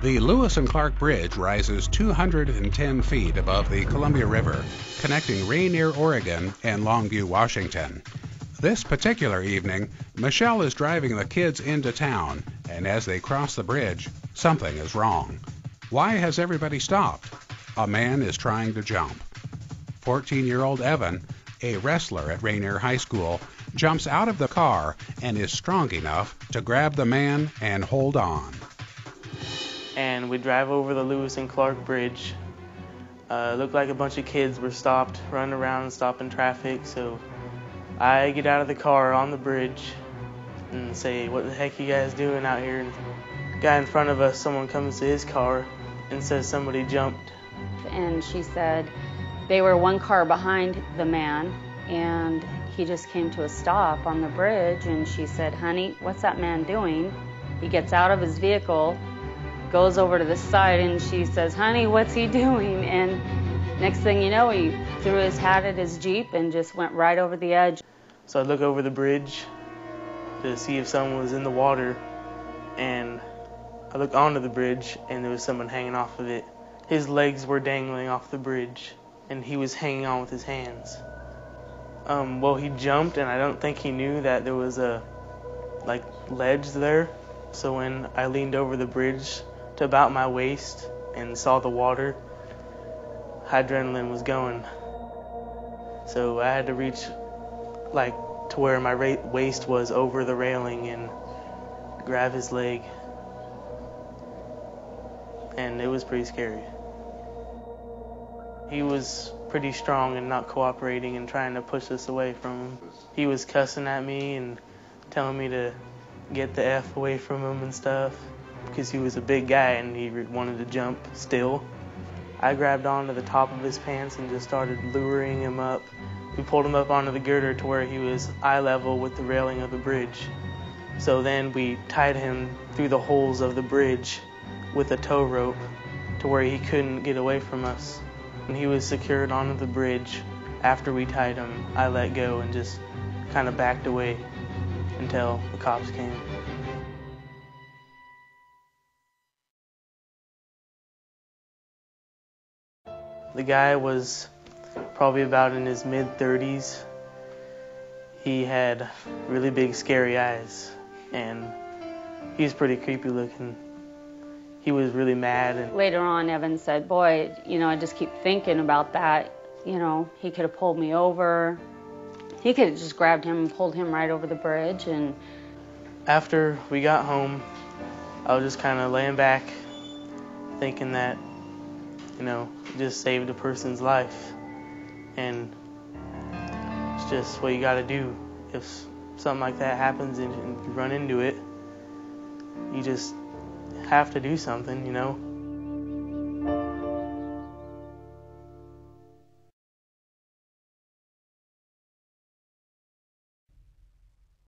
The Lewis and Clark Bridge rises 210 feet above the Columbia River, connecting Rainier, Oregon and Longview, Washington. This particular evening, Michelle is driving the kids into town, and as they cross the bridge, something is wrong. Why has everybody stopped? A man is trying to jump. 14-year-old Evan, a wrestler at Rainier High School, jumps out of the car and is strong enough to grab the man and hold on. And we drive over the Lewis and Clark Bridge. Looked like a bunch of kids were stopped, running around and stopping traffic, so I get out of the car on the bridge and say, "What the heck you guys doing out here?" And the guy in front of us, someone comes to his car and says somebody jumped. And she said they were one car behind the man, and he just came to a stop on the bridge, and she said, "Honey, what's that man doing?" He gets out of his vehicle, goes over to the side, and she says, "Honey, what's he doing?" And next thing you know, he threw his hat at his Jeep and just went right over the edge. So I look over the bridge to see if someone was in the water, and I look onto the bridge, and there was someone hanging off of it. His legs were dangling off the bridge, and he was hanging on with his hands. Well, he jumped, and I don't think he knew that there was a ledge there. So when I leaned over the bridge to about my waist and saw the water, adrenaline was going. So I had to reach to where my waist was over the railing and grab his leg. And it was pretty scary. He was pretty strong and not cooperating and trying to push us away from him. He was cussing at me and telling me to get the F away from him and stuff because he was a big guy and he wanted to jump still. I grabbed onto the top of his pants and just started luring him up. We pulled him up onto the girder to where he was eye level with the railing of the bridge. So then we tied him through the holes of the bridge with a tow rope to where he couldn't get away from us. When he was secured onto the bridge, after we tied him, I let go and just kind of backed away until the cops came. The guy was probably about in his mid-30s. He had really big, scary eyes, and he was pretty creepy looking. He was really mad. And later on, Evan said, "Boy, I just keep thinking about that. He could have pulled me over. He could have just grabbed him and pulled him right over the bridge." And after we got home, I was just kind of laying back, thinking that, just saved a person's life. And it's just what you got to do. If something like that happens and you run into it, you just have to do something,